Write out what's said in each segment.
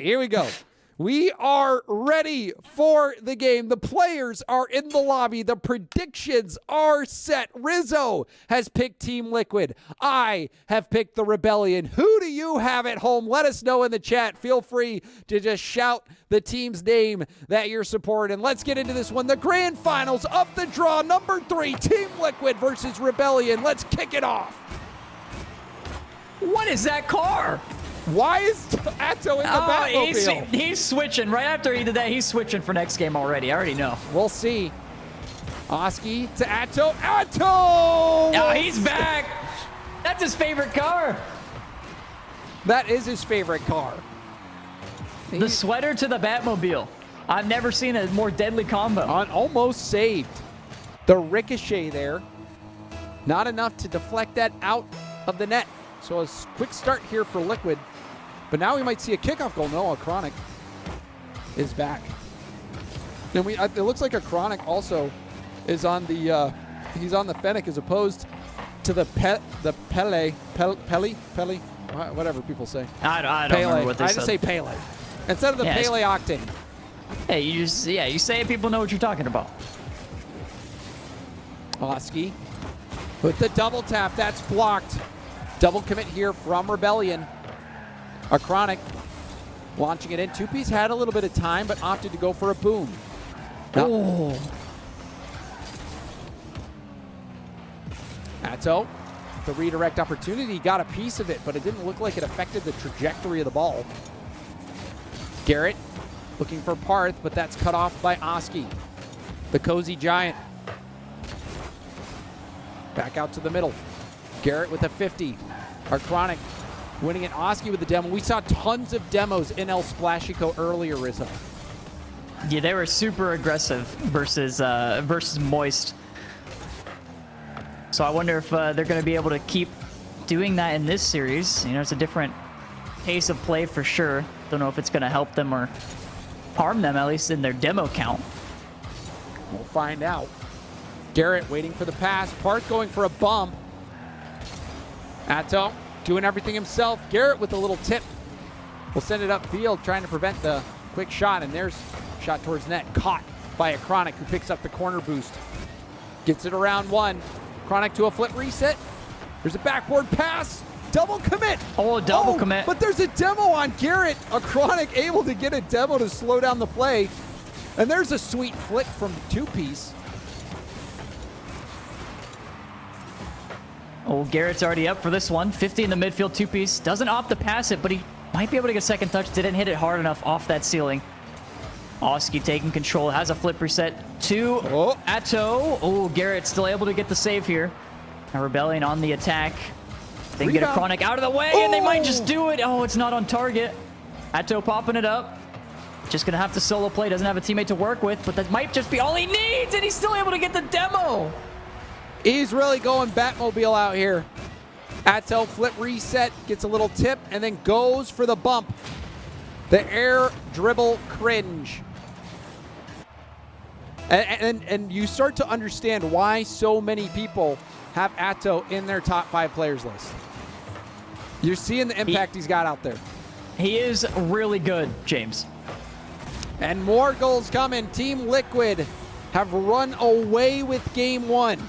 Here we go. We are ready for the game. The players are in the lobby. The predictions are set. Rizzo has picked Team Liquid. I have picked the Rebellion. Who do you have at home? Let us know in the chat. Feel free to just shout the team's name that you're supporting. Let's get into this one. The grand finals of the draw. Number 3, Team Liquid versus Rebellion. Let's kick it off. What is that car? Why is Atto in the Batmobile? He's switching. Right after he did that, he's switching for next game already. I already know. We'll see. Oski to Atto. Atto! Oh, he's back. That's his favorite car. That is his favorite car. The sweater to the Batmobile. I've never seen a more deadly combo. Almost saved. The ricochet there. Not enough to deflect that out of the net. So a quick start here for Liquid. But now we might see a kickoff goal. No, Chronic is back. And it looks like Chronic also is on the he's on the Fennec as opposed to the Pele, whatever people say. I don't remember what they said. I just say Pele instead of the Pele Octane. Hey, you say it, people know what you're talking about. Oski with the double tap, that's blocked. Double commit here from Rebellion. Chronic launching it in. Two-piece had a little bit of time, but opted to go for a boom. Oh. Atto, the redirect opportunity, got a piece of it, but it didn't look like it affected the trajectory of the ball. Garrett looking for Parth, but that's cut off by Oski. The Cozy Giant. Back out to the middle. Garrett with a 50. Chronic winning it. Oski with the demo. We saw tons of demos in El Splashico earlier, Rizzo. Yeah, they were super aggressive versus Moist. So I wonder if they're going to be able to keep doing that in this series. You know, it's a different pace of play for sure. Don't know if it's going to help them or harm them, at least in their demo count. We'll find out. Garrett waiting for the pass. Parth going for a bump. Atto doing everything himself. Garrett with a little tip. We'll send it upfield, trying to prevent the quick shot. And there's a shot towards net. Caught by Chronic, who picks up the corner boost. Gets it around one. Chronic to a flip reset. There's a backboard pass. Double commit. Oh, double commit. But there's a demo on Garrett. Chronic able to get a demo to slow down the play. And there's a sweet flick from two-piece. Oh, Garrett's already up for this one. 50 in the midfield, two-piece. Doesn't opt to pass it, but he might be able to get a second touch. Didn't hit it hard enough off that ceiling. Oski taking control. Has a flip reset to Atto. Oh, Garrett still able to get the save here. A Rebellion on the attack. They can get a Chronic out of the way, and they might just do it. Oh, it's not on target. Atto popping it up. Just going to have to solo play. Doesn't have a teammate to work with, but that might just be all he needs, and he's still able to get the demo. He's really going Batmobile out here. Atto flip reset, gets a little tip, and then goes for the bump. The air dribble cringe. And you start to understand why so many people have Atto in their top 5 players list. You're seeing the impact he's got out there. He is really good, James. And more goals coming. Team Liquid have run away with game 1.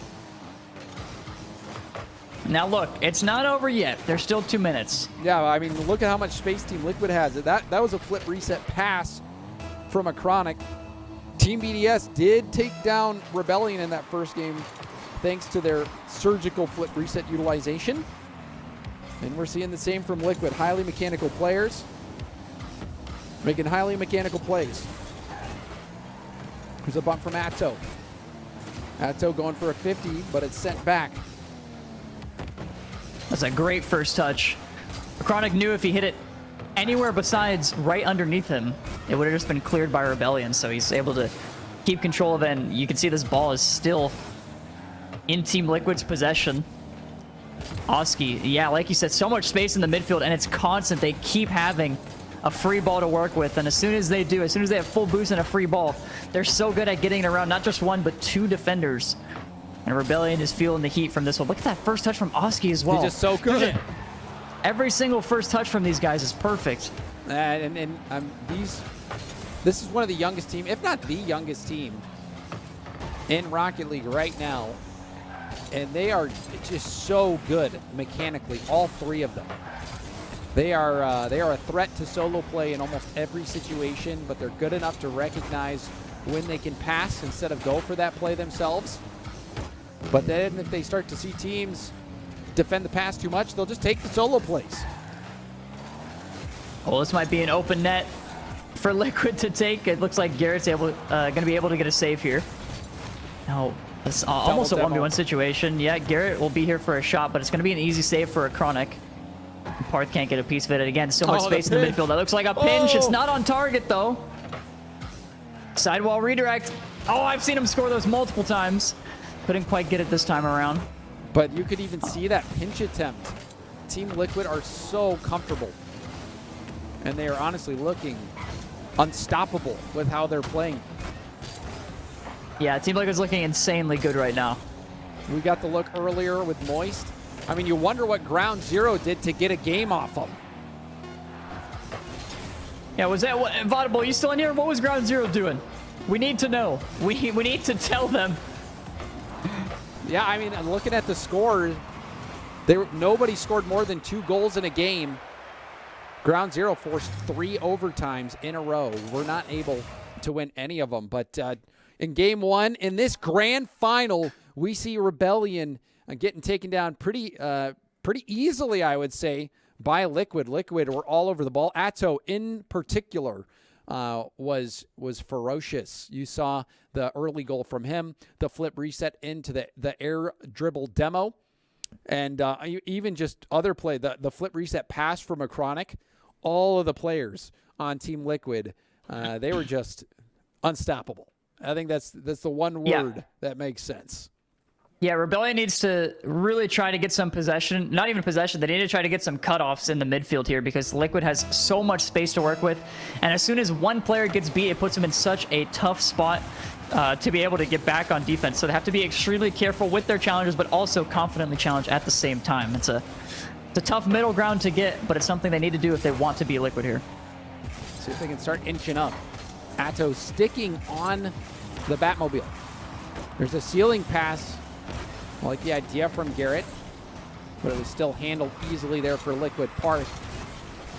Now look, it's not over yet. There's still 2 minutes. Yeah, I mean, look at how much space Team Liquid has. That was a flip reset pass from a Chronic. Team BDS did take down Rebellion in that first game thanks to their surgical flip reset utilization. And we're seeing the same from Liquid. Highly mechanical players making highly mechanical plays. There's a bump from Atto. Atto going for a 50, but it's sent back. That's a great first touch. Chronic knew if he hit it anywhere besides right underneath him, it would have just been cleared by Rebellion, so he's able to keep control of it, and you can see this ball is still in Team Liquid's possession. Oski, yeah, like you said, so much space in the midfield, and it's constant. They keep having a free ball to work with, and as soon as they do, as soon as they have full boost and a free ball, they're so good at getting it around not just one, but 2 defenders. And Rebellion is feeling the heat from this one. Look at that first touch from Oski as well. He's just so good. Every single first touch from these guys is perfect. This is one of the youngest team, if not the youngest team in Rocket League right now. And they are just so good mechanically, all three of them. They are a threat to solo play in almost every situation, but they're good enough to recognize when they can pass instead of go for that play themselves. But then if they start to see teams defend the pass too much, they'll just take the solo plays. Well, this might be an open net for Liquid to take. It looks like Garrett's going to be able to get a save here. Now, it's almost a 1v1 situation. Yeah, Garrett will be here for a shot, but it's going to be an easy save for a Chronic. Parth can't get a piece of it. Again, so much space in the midfield. That looks like a pinch. It's not on target, though. Sidewall redirect. Oh, I've seen him score those multiple times. Couldn't quite get it this time around. But you could even see that pinch attempt. Team Liquid are so comfortable. And they are honestly looking unstoppable with how they're playing. Yeah, Team Liquid's looking insanely good right now. We got the look earlier with Moist. I mean, you wonder what Ground Zero did to get a game off them. Yeah, was that what? Vaudable, you still in here? What was Ground Zero doing? We need to know. We need to tell them. Yeah, I mean, looking at the scores, nobody scored more than 2 goals in a game. Ground Zero forced 3 overtimes in a row. We're not able to win any of them. But in game 1, in this grand final, we see Rebellion getting taken down pretty easily, I would say, by Liquid. Liquid were all over the ball. Atto, in particular, was ferocious. You saw the early goal from him, the flip reset into the air dribble demo, and even just other play, the flip reset pass from a Chronic. All of the players on Team Liquid, they were just unstoppable. I think that's the one word that makes sense. Yeah, Rebellion needs to really try to get some possession. Not even possession. They need to try to get some cutoffs in the midfield here because Liquid has so much space to work with. And as soon as one player gets beat, it puts them in such a tough spot to be able to get back on defense. So they have to be extremely careful with their challenges, but also confidently challenge at the same time. It's a tough middle ground to get, but it's something they need to do if they want to be Liquid here. See if they can start inching up. Atto sticking on the Batmobile. There's a ceiling pass. I like the idea from Garrett, but it was still handled easily there for Liquid. Parth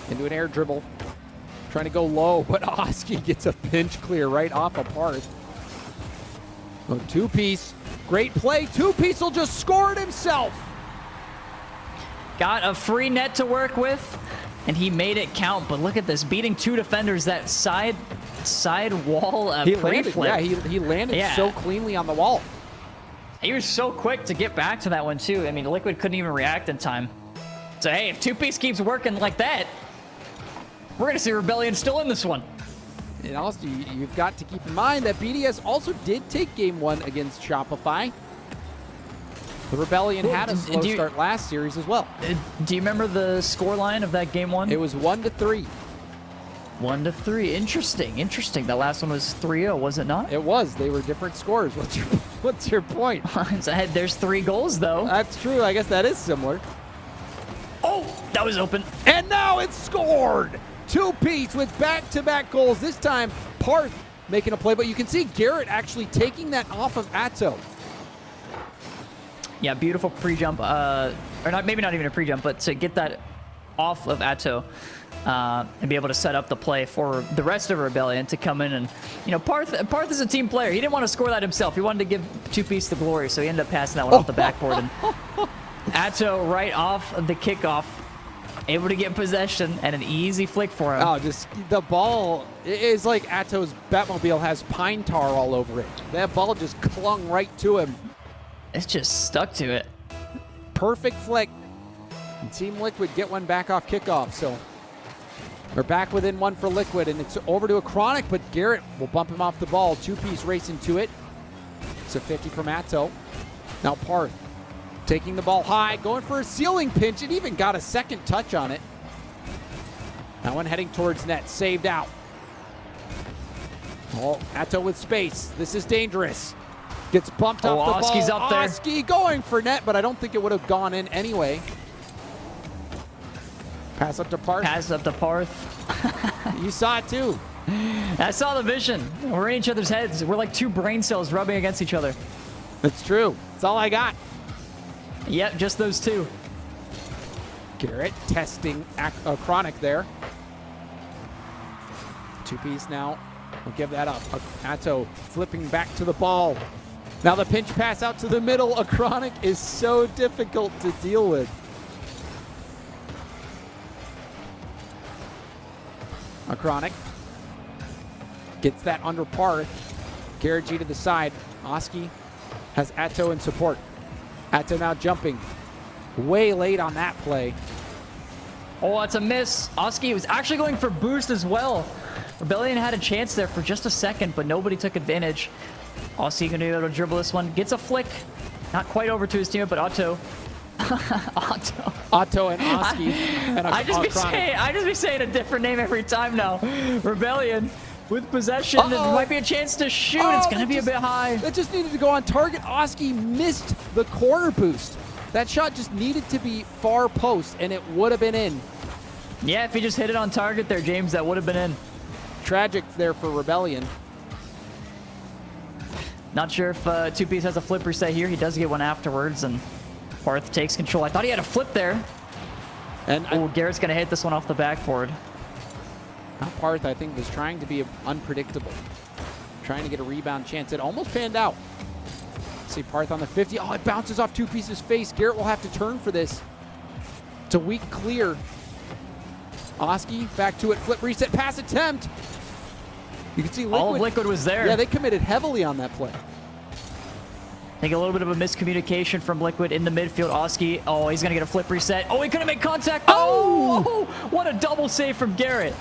into an air dribble, trying to go low, but Oski gets a pinch clear right off of Parth. Oh, 2-piece, great play. 2-piece will just score it himself. Got a free net to work with, and he made it count. But look at this, beating 2 defenders. That side wall pre-flip. Yeah, he landed so cleanly on the wall. He was so quick to get back to that one, too. I mean, Liquid couldn't even react in time. So, hey, if 2-piece keeps working like that, we're going to see Rebellion still in this one. And also, you've got to keep in mind that BDS also did take Game 1 against Shopify. The Rebellion had a slow start last series as well. Do you remember the scoreline of that Game 1? It was 1-3. 1-3. Interesting. That last one was 3-0, was it not? It was. They were different scores. What's your point? There's 3 goals, though. That's true. I guess that is similar. Oh, that was open. And now it's scored. 2-piece with back-to-back goals. This time, Parth making a play, but you can see Garrett actually taking that off of Atto. Yeah, beautiful pre-jump. Or maybe not even a pre-jump, but to get that off of Atto. And be able to set up the play for the rest of Rebellion to come in. And, you know, Parth is a team player. He didn't want to score that himself. He wanted to give 2-piece the glory, so he ended up passing that one off the backboard. And Atto right off of the kickoff, able to get possession and an easy flick for him. Oh, just the ball is like Atto's Batmobile has pine tar all over it. That ball just clung right to him. It's just stuck to it. Perfect flick. And Team Liquid get one back off kickoff, so we're back within 1 for Liquid, and it's over to a Chronic, but Garrett will bump him off the ball. 2-piece racing to it. It's a 50 from Atto. Now Parth taking the ball high, going for a ceiling pinch, and even got a second touch on it. That one heading towards net, saved out. Oh, Atto with space. This is dangerous. Gets bumped off the ball. Oski's up there. Oski going for net, but I don't think it would have gone in anyway. Pass up to Parth. Pass up to Parth. You saw it too. I saw the vision. We're in each other's heads. We're like two brain cells rubbing against each other. That's true. That's all I got. Yep, just those two. Garrett testing Chronic there. Two-piece now. We'll give that up. Atto flipping back to the ball. Now the pinch pass out to the middle. A Chronic is so difficult to deal with. A Chronic gets that under Parth. GarrettG to the side. Oski has Atto in support. Atto now jumping. Way late on that play. Oh, it's a miss. Oski was actually going for boost as well. Rebellion had a chance there for just a second, but nobody took advantage. Oski going to be able to dribble this one. Gets a flick. Not quite over to his teammate, but Otto. Otto and Oski. I just be saying a different name every time now. Rebellion with possession. There might be a chance to shoot. It's going to be a bit high. That just needed to go on target. Oski missed the corner boost. That shot just needed to be far post, and it would have been in. Yeah, if he just hit it on target there, James, that would have been in. Tragic there for Rebellion. Not sure if Two-Piece has a flip reset here. He does get one afterwards, and Parth takes control. I thought he had a flip there. And Garrett's going to hit this one off the backboard. Parth, I think, was trying to be unpredictable. Trying to get a rebound chance. It almost panned out. See Parth on the 50. Oh, it bounces off Two-Piece's face. Garrett will have to turn for this. It's a weak clear. Oski back to it. Flip reset. Pass attempt. You can see Liquid. All of Liquid was there. Yeah, they committed heavily on that play. I think a little bit of a miscommunication from Liquid in the midfield. Oski, oh, he's going to get a flip reset. Oh, he couldn't make contact. Oh, what a double save from Garrett.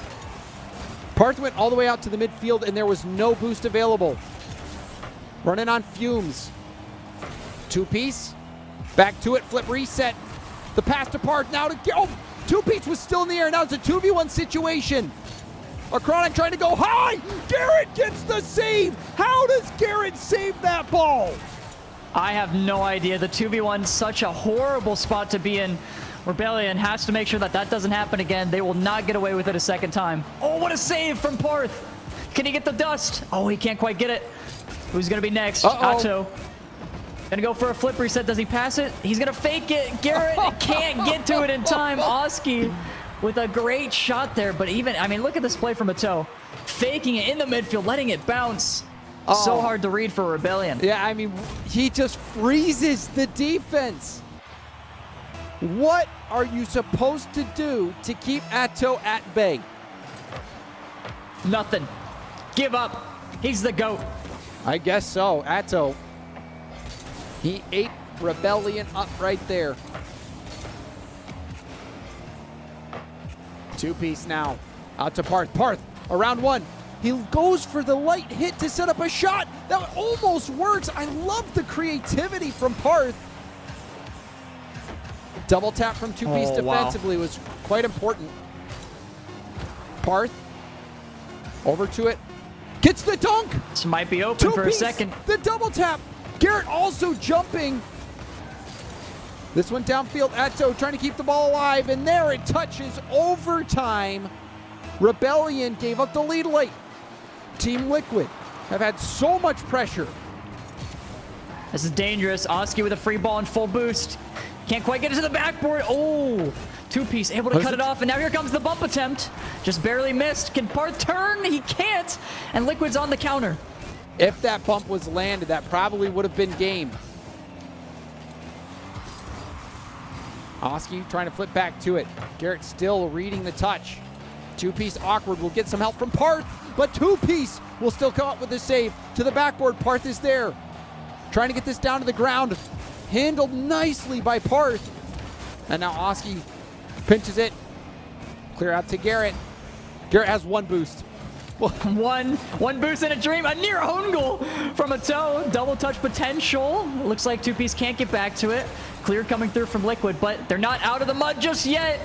Parth went all the way out to the midfield, and there was no boost available. Running on fumes. Two-piece. Back to it. Flip reset. The pass to Parth. Now to... Oh, Two-piece was still in the air. Now it's a 2v1 situation. A Chronic trying to go high. Garrett gets the save. How does Garrett save that ball? I have no idea. The 2v1, such a horrible spot to be in. Rebellion has to make sure that that doesn't happen again. They will not get away with it a second time. Oh, what a save from Parth. Can he get the dust? Oh, he can't quite get it. Who's going to be next? Otto. Gonna go for a flip reset. Does he pass it? He's gonna fake it. Garrett can't get to it in time. Oski with a great shot there, but even, I mean, look at this play from Otto. Faking it in the midfield, letting it bounce. So hard to read for Rebellion. Yeah, I mean, he just freezes the defense. What are you supposed to do to keep Atto at bay? Nothing. Give up. He's the GOAT. I guess so. Atto. He ate Rebellion up right there. Two-piece now. Out to Parth. Parth, around one. He goes for the light hit to set up a shot. That almost works. I love the creativity from Parth. Double tap from Two-piece defensively was quite important. Parth, over to it. Gets the dunk. This might be open for a second. The double tap. Garrett also jumping. This one downfield. Atto trying to keep the ball alive, and there it touches overtime. Rebellion gave up the lead late. Team Liquid have had so much pressure. This is dangerous. Oski with a free ball and full boost. Can't quite get it to the backboard. Oh, Two-piece able to cut it off, and now here comes the bump attempt. Just barely missed. Can Parth turn? He can't, and Liquid's on the counter. If that bump was landed, that probably would have been game. Oski trying to flip back to it. Garrett still reading the touch. Two-piece awkward. Will get some help from Parth, but Two-piece will still come up with the save. To the backboard, Parth is there. Trying to get this down to the ground. Handled nicely by Parth. And now Oski pinches it. Clear out to Garrett. Garrett has one boost. One boost and a dream. A near own goal from Otto. Double touch potential. Looks like Two-piece can't get back to it. Clear coming through from Liquid, but they're not out of the mud just yet.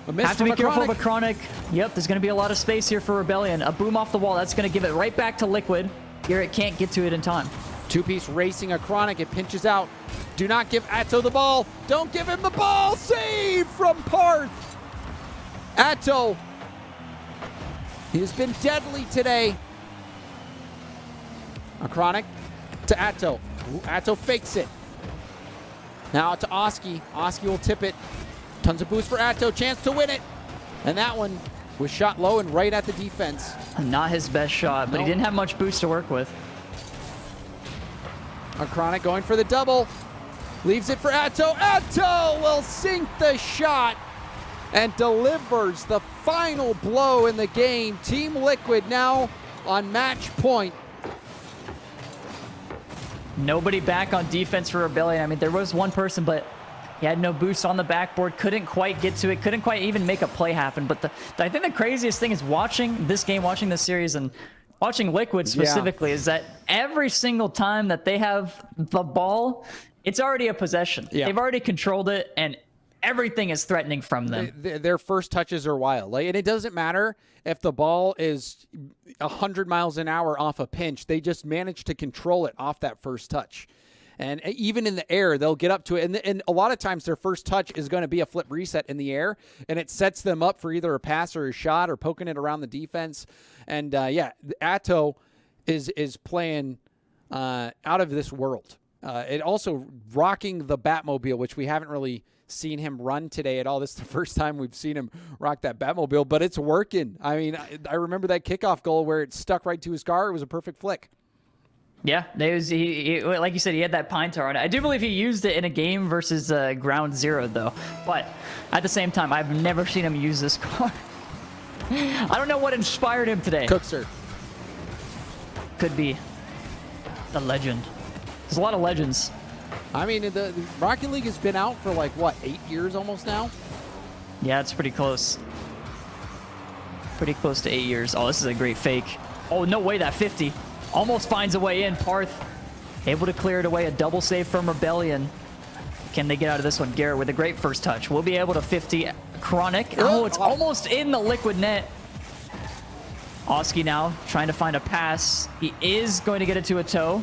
Have to be careful of a Chronic. Yep, there's going to be a lot of space here for Rebellion. A boom off the wall. That's going to give it right back to Liquid. Garrett can't get to it in time. Two-piece racing a Chronic. It pinches out. Do not give Atto the ball. Don't give him the ball. Save from Parth. Atto. He has been deadly today. Chronic to Atto. Ooh, Atto fakes it. Now to Oski. Oski will tip it. Tons of boost for Atto. Chance to win it. And that one was shot low and right at the defense. Not his best shot, but he didn't have much boost to work with. Chronic going for the double. Leaves it for Atto. Atto will sink the shot and delivers the final blow in the game. Team Liquid now on match point. Nobody back on defense for Rebellion. I mean, there was one person, but he had no boost on the backboard. Couldn't quite get to it. Couldn't quite even make a play happen. But I think the craziest thing is watching this game, watching this series, and watching Liquid specifically, is that every single time that they have the ball, it's already a possession. Yeah. They've already controlled it, and everything is threatening from them. Their first touches are wild. And it doesn't matter if the ball is 100 miles an hour off a pinch. They just manage to control it off that first touch. And even in the air, they'll get up to it. And a lot of times their first touch is going to be a flip reset in the air, and it sets them up for either a pass or a shot or poking it around the defense. And, Atto is playing out of this world. It also rocking the Batmobile, which we haven't really seen him run today at all. This is the first time we've seen him rock that Batmobile, but it's working. I mean, I remember that kickoff goal where it stuck right to his car. It was a perfect flick. Yeah, he like you said, he had that pine tar on it. I do believe he used it in a game versus Ground Zero, though. But at the same time, I've never seen him use this car. I don't know what inspired him today. Cookser. Could be the legend. There's a lot of legends. I mean, the Rocket League has been out for like, what, 8 years almost now? Yeah, it's pretty close. Pretty close to 8 years. Oh, this is a great fake. Oh, no way, that 50. Almost finds a way in. Parth able to clear it away. A double save from Rebellion. Can they get out of this one? Garrett with a great first touch. We'll be able to 50. Chronic. Oh, it's almost in the Liquid net. Oski now trying to find a pass. He is going to get it to a toe.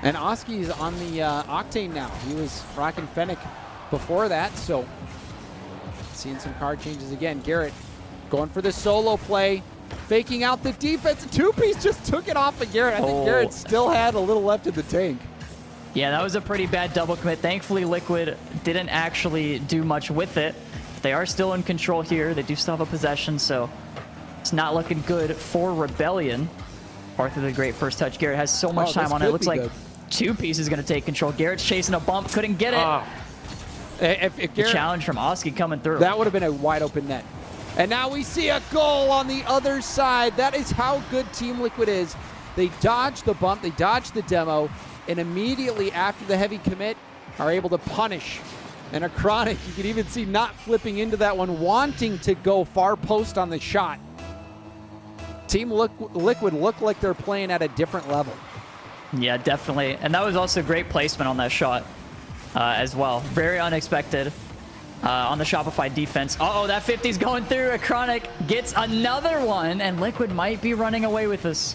And Oski's on the Octane now. He was rocking Fennec before that, so seeing some card changes again. Garrett going for the solo play. Faking out the defense. Two-piece just took it off of Garrett. I think Garrett still had a little left in the tank. Yeah, that was a pretty bad double commit. Thankfully, Liquid didn't actually do much with it. They are still in control here. They do still have a possession, so it's not looking good for Rebellion. Parth with a great first touch. Garrett has so much time on it. It looks like Two-piece is going to take control. Garrett's chasing a bump. Couldn't get it. If the Garrett, challenge from Oski coming through. That would have been a wide open net. And now we see a goal on the other side. That is how good Team Liquid is. They dodge the bump, they dodge the demo, and immediately after the heavy commit are able to punish. And a Chronic, you can even see not flipping into that one, wanting to go far post on the shot. Team Liquid look like they're playing at a different level. Yeah, definitely. And that was also great placement on that shot as well. Very unexpected. On the Shopify defense. Uh-oh, that 50's going through. A Chronic gets another one, and Liquid might be running away with this.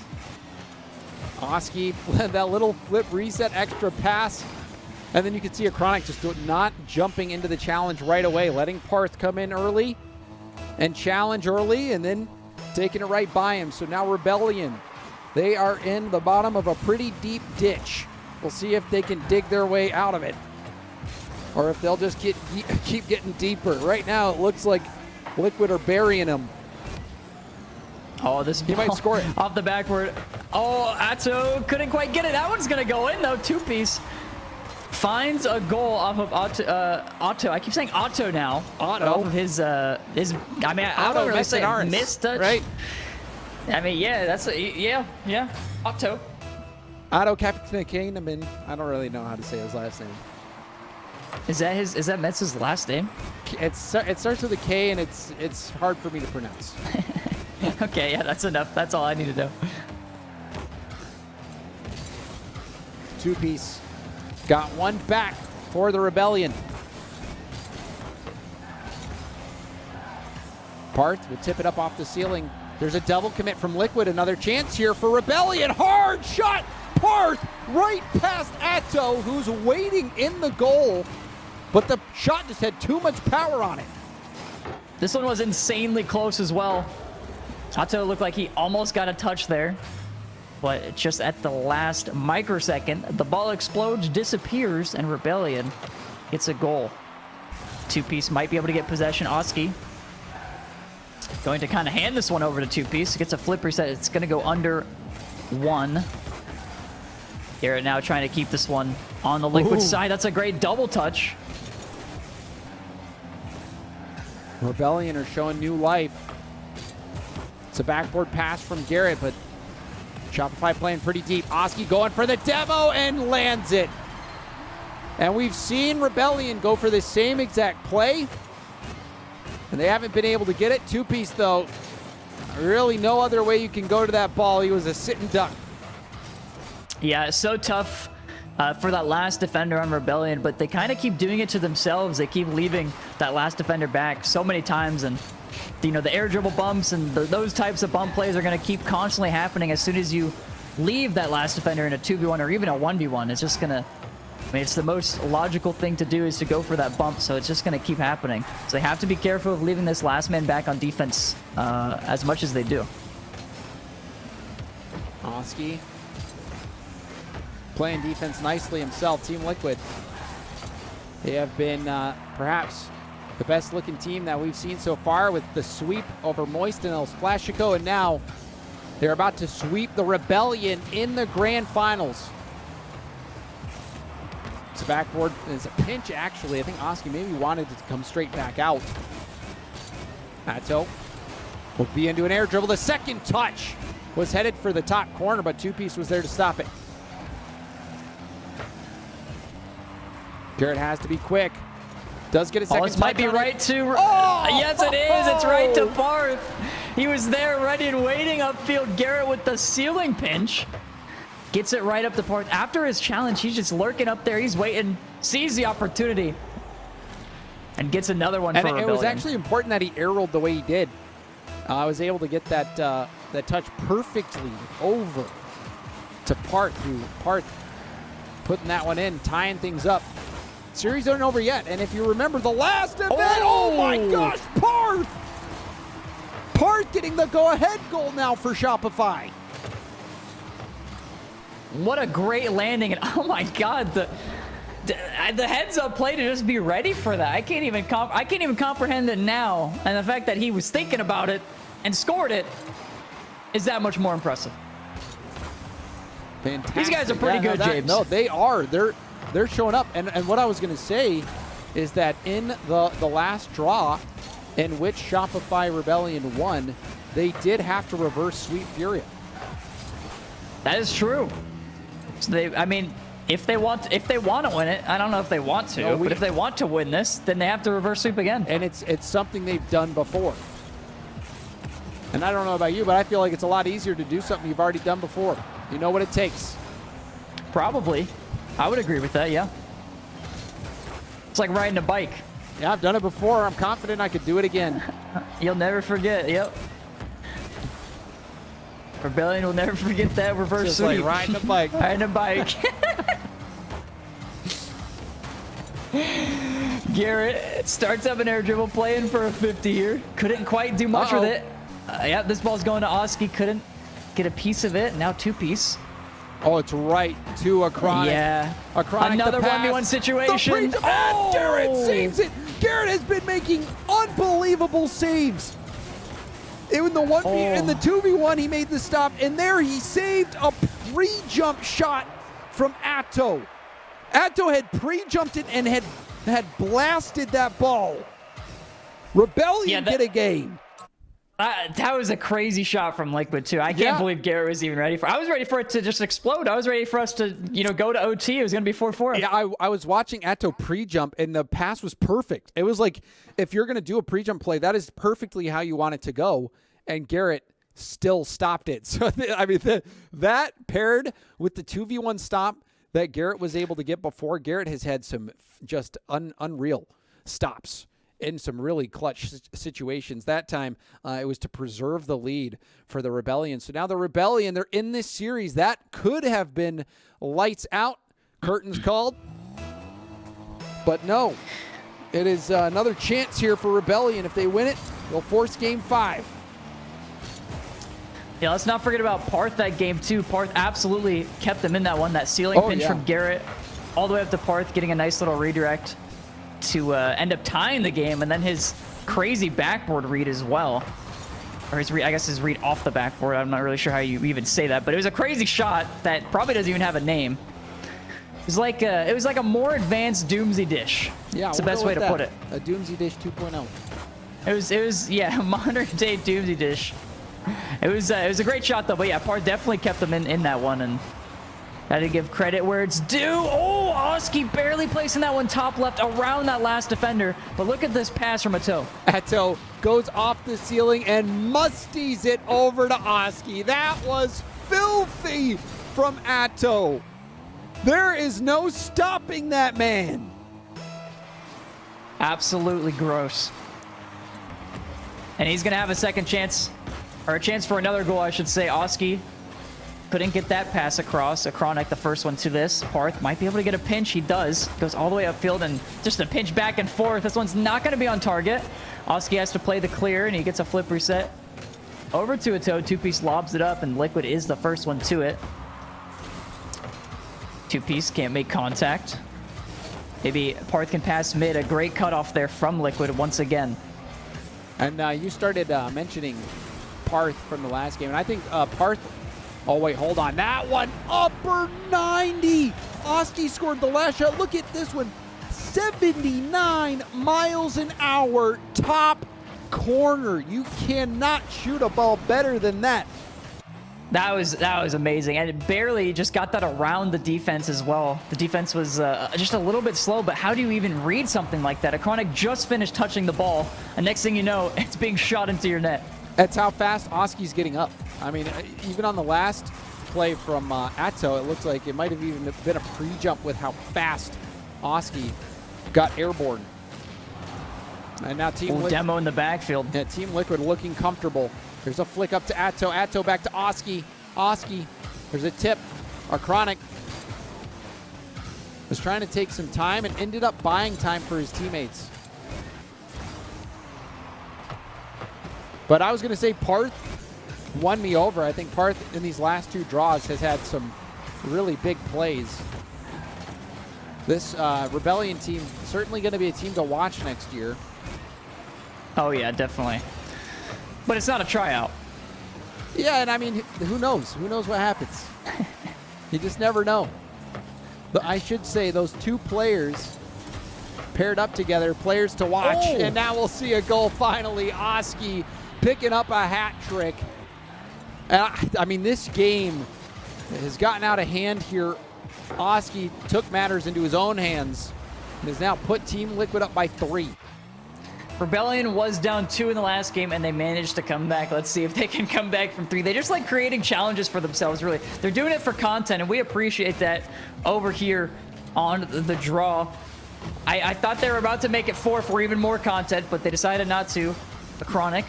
Oski, that little flip reset, extra pass. And then you can see a Chronic just not jumping into the challenge right away, letting Parth come in early and challenge early, and then taking it right by him. So now Rebellion, they are in the bottom of a pretty deep ditch. We'll see if they can dig their way out of it, or if they'll just keep getting deeper. Right now, it looks like Liquid are burying him. Oh, this he might score it off the backward. Oh, Atto couldn't quite get it. That one's gonna go in though. Two-piece finds a goal off of Otto. I keep saying Otto now. Otto. Off of his. I mean, I don't really say mistouch. Right. I mean, yeah, that's yeah. Otto. Otto Captain. I mean, I don't really know how to say his last name. Is that Metz's last name? It starts with a K, and it's hard for me to pronounce. Okay, yeah, that's enough. That's all I need to know. Two-piece got one back for the Rebellion. Parth will tip it up off the ceiling. There's a double commit from Liquid. Another chance here for Rebellion. Hard shot. Parth right past Atto, who's waiting in the goal, but the shot just had too much power on it. This one was insanely close as well. Atto looked like he almost got a touch there, but just at the last microsecond, the ball explodes, disappears, and Rebellion gets a goal. Two-Piece might be able to get possession. Oski going to kind of hand this one over to Two-Piece. Gets a flip reset. It's going to go under 1. Garrett now trying to keep this one on the Liquid side. That's a great double touch. Rebellion are showing new life. It's a backboard pass from Garrett, but Shopify playing pretty deep. Oski going for the demo and lands it. And we've seen Rebellion go for the same exact play, and they haven't been able to get it. Two-Piece, though, really no other way you can go to that ball. He was a sit and duck. Yeah, it's so tough for that last defender on Rebellion, but they kind of keep doing it to themselves. They keep leaving that last defender back so many times, and you know, the air dribble bumps and those types of bump plays are going to keep constantly happening as soon as you leave that last defender in a 2v1 or even a 1v1. It's just going to, I mean, it's the most logical thing to do is to go for that bump, so it's just going to keep happening. So they have to be careful of leaving this last man back on defense as much as they do. Oski playing defense nicely himself. Team Liquid, they have been perhaps the best looking team that we've seen so far with the sweep over Moist and El Splashico, and now they're about to sweep the Rebellion in the grand finals. It's a backboard. It's a pinch, actually. I think Oski maybe wanted it to come straight back out. Atto will be into an air dribble. The second touch was headed for the top corner, but Two-Piece was there to stop it. Garrett has to be quick. Does get a second. This might be right to... yes, it is. It's right to Barth. He was there ready and waiting upfield. Garrett with the ceiling pinch. Gets it right up to Barth. After his challenge, he's just lurking up there. He's waiting. Sees the opportunity. And gets another one for Rebellion. It was actually important that he air rolled the way he did. I was able to get that touch perfectly over to Parth, who putting that one in, tying things up. Series aren't over yet, and if you remember the last event, oh my gosh, Parth getting the go-ahead goal now for Shopify. What a great landing, and oh my god, the heads-up play to just be ready for that. I can't even comprehend it now, and the fact that he was thinking about it and scored it is that much more impressive. Fantastic. These guys are pretty good, James. No, they are. They're showing up. And what I was going to say is that in the last draw in which Shopify Rebellion won, they did have to reverse Sweet Furia. That is true. So I mean, if they want to win it, I don't know if they want to, but if they want to win this, then they have to reverse sweep again. And it's something they've done before. And I don't know about you, but I feel like it's a lot easier to do something you've already done before. You know what it takes. Probably. I would agree with that, yeah. It's like riding a bike. Yeah, I've done it before. I'm confident I could do it again. You'll never forget, yep. Rebellion will never forget that reverse Just sweep. like riding a bike. Riding a bike. Garrett starts up an air dribble, playing for a 50 here. Couldn't quite do much with it. Yeah, this ball's going to Oski. Couldn't get a piece of it. Now Two-Piece. Oh, it's right to a Chronic. Yeah. A Chronic. Another 1v1 situation. And Garrett saves it. Garrett has been making unbelievable saves. In the 2v1, he made the stop, and there he saved a pre-jump shot from Atto. Atto had pre-jumped it and had blasted that ball. Rebellion get a game. That was a crazy shot from Liquid, too. I can't believe Garrett was even ready for it. I was ready for it to just explode. I was ready for us to, go to OT. It was going to be 4-4. Yeah, I was watching Atto pre-jump, and the pass was perfect. It was like, if you're going to do a pre-jump play, that is perfectly how you want it to go, and Garrett still stopped it. So, I mean, that paired with the 2v1 stop that Garrett was able to get before, Garrett has had some just unreal stops in some really clutch situations. That time, it was to preserve the lead for the Rebellion. So now the Rebellion, they're in this series. That could have been lights out, curtains called, but no. It is another chance here for Rebellion. If they win it, they'll force game 5. Yeah, let's not forget about Parth that game too. Parth absolutely kept them in that one. That ceiling pinch from Garrett all the way up to Parth, getting a nice little redirect to end up tying the game, and then his crazy backboard read as well. Or his read, I guess his read off the backboard. I'm not really sure how you even say that, but it was a crazy shot that probably doesn't even have a name. It was like a more advanced Doomsy dish. Yeah, it's the best way to put it. A Doomsy dish 2.0. It was yeah, a modern day Doomsy dish. It was a great shot though, but yeah, Parth definitely kept them in that one, and had to give credit where it's due. Oh, Oski barely placing that one top left around that last defender, but look at this pass from Atto. Atto goes off the ceiling and musties it over to Oski. That was filthy from Atto. There is no stopping that man. Absolutely gross. And he's going to have a second chance, or a chance for another goal, I should say. Oski couldn't get that pass across. Akronik, the first one to this. Parth might be able to get a pinch. He does. Goes all the way upfield and just a pinch back and forth. This one's not going to be on target. Oski has to play the clear, and he gets a flip reset. Over to Atto. Two-piece lobs it up, and Liquid is the first one to it. Two-piece can't make contact. Maybe Parth can pass mid. A great cutoff there from Liquid once again. And you started mentioning Parth from the last game, and I think Parth... Oh, wait, hold on. That one, upper 90. Oski scored the last shot. Look at this one. 79 miles an hour, top corner. You cannot shoot a ball better than that. That was amazing, and it barely just got that around the defense as well. The defense was just a little bit slow, but how do you even read something like that? Akronik just finished touching the ball, and next thing you know, it's being shot into your net. That's how fast Oski's getting up. I mean, even on the last play from Atto, it looks like it might have even been a pre-jump with how fast Oski got airborne. And now Team Liquid, demo in the backfield. Yeah, Team Liquid looking comfortable. There's a flick up to Atto. Atto back to Oski. Oski, there's a tip. Akronik was trying to take some time and ended up buying time for his teammates. But I was going to say Parth won me over. I think Parth in these last 2 draws has had some really big plays. This Rebellion team certainly going to be a team to watch next year. Oh yeah, definitely. But it's not a tryout. Yeah, and I mean, who knows? Who knows what happens? You just never know. But I should say those 2 players paired up together, players to watch. Oh. And now we'll see a goal finally. Oski picking up a hat trick. And I mean, this game has gotten out of hand here. Oski took matters into his own hands and has now put Team Liquid up by 3. Rebellion was down 2 in the last game, and they managed to come back. Let's see if they can come back from 3. They just like creating challenges for themselves, really. They're doing it for content, and we appreciate that over here on the draw. I thought they were about to make it 4 for even more content, but they decided not to. Akronik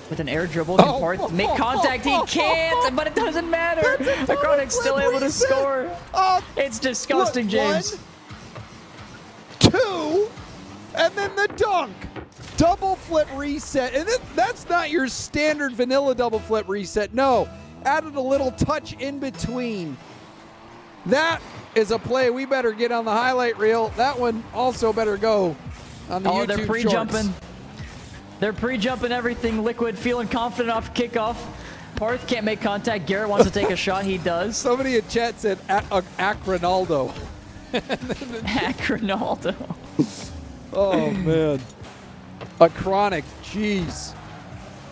with an air dribble. Can Parth make contact? He can't, but it doesn't matter. Akronik's still able to score. It's disgusting, James. 1, 2, and then the dunk. Double flip reset. And that's not your standard vanilla double flip reset. No, added a little touch in between. That is a play we better get on the highlight reel. That one also better go on the YouTube they're pre-jumping. They're pre-jumping everything. Liquid feeling confident off kickoff. Parth can't make contact. Garrett wants to take a shot. He does. Somebody in chat said Acronaldo. Acronaldo. Oh, man. Akronik, jeez.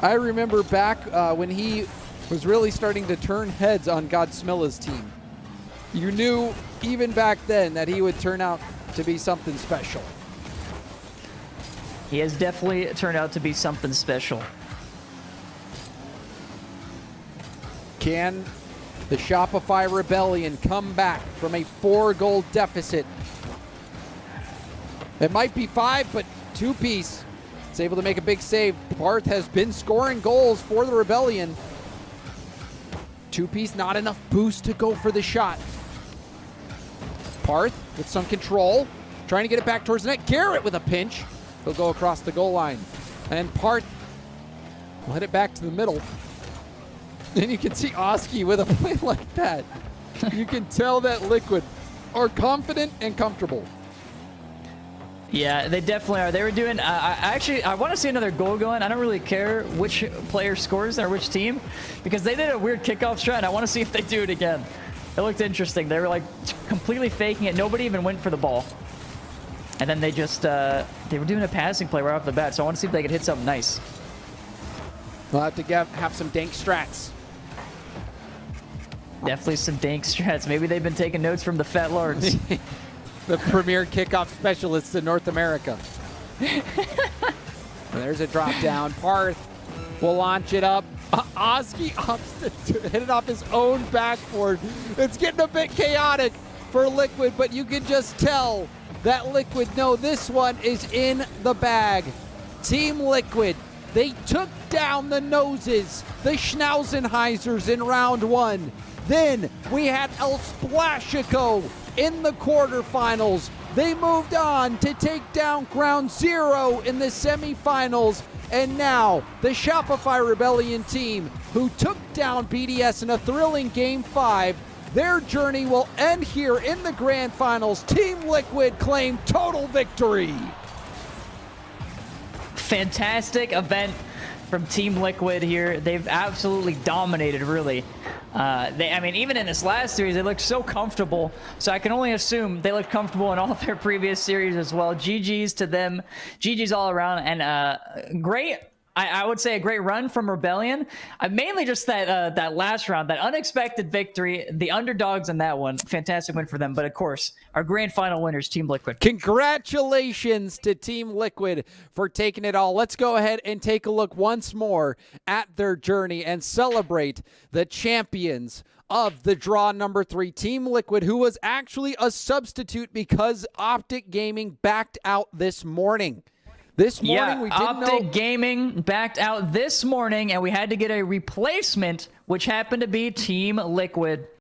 I remember back when he was really starting to turn heads on Godsmilla's team. You knew even back then that he would turn out to be something special. He has definitely turned out to be something special. Can the Shopify Rebellion come back from a 4-goal deficit? It might be 5, but 2-piece. It's able to make a big save. Parth has been scoring goals for the Rebellion. 2-piece, not enough boost to go for the shot. Parth with some control. trying to get it back towards the net. Garrett with a pinch. He'll go across the goal line. And Parth will hit it back to the middle. And you can see Oski with a play like that. You can tell that Liquid are confident and comfortable. Yeah, they definitely are. They were doing, I want to see another goal going. I don't really care which player scores or which team, because they did a weird kickoff strat, and I want to see if they do it again. It looked interesting. They were like completely faking it. Nobody even went for the ball. And then they just, they were doing a passing play right off the bat, so I want to see if they could hit something nice. We'll have to have some dank strats. Definitely some dank strats. Maybe they've been taking notes from the Fat Lords. The premier kickoff specialists in North America. There's a drop down. Parth will launch it up. Oski opts to hit it off his own backboard. It's getting a bit chaotic for Liquid, but you can just tell that Liquid know this one is in the bag. Team Liquid, they took down the Noses, the Schnauzenheisers in round one. Then we had El Splashico in the quarterfinals. They moved on to take down Ground Zero in the semifinals. And now the Shopify Rebellion team, who took down BDS in a thrilling Game 5, their journey will end here in the grand finals. Team Liquid claim total victory. Fantastic event from Team Liquid here. They've absolutely dominated, really. I mean, even in this last series, they looked so comfortable. So I can only assume they looked comfortable in all of their previous series as well. GG's to them. GG's all around. And great, I would say a great run from Rebellion. Mainly just that last round, that unexpected victory, the underdogs in that one. Fantastic win for them. But of course, our grand final winners, Team Liquid. Congratulations to Team Liquid for taking it all. Let's go ahead and take a look once more at their journey and celebrate the champions of the draw number 3, Team Liquid, who was actually a substitute because Optic Gaming backed out this morning. This morning, we didn't know. Optic Gaming backed out this morning, and we had to get a replacement, which happened to be Team Liquid.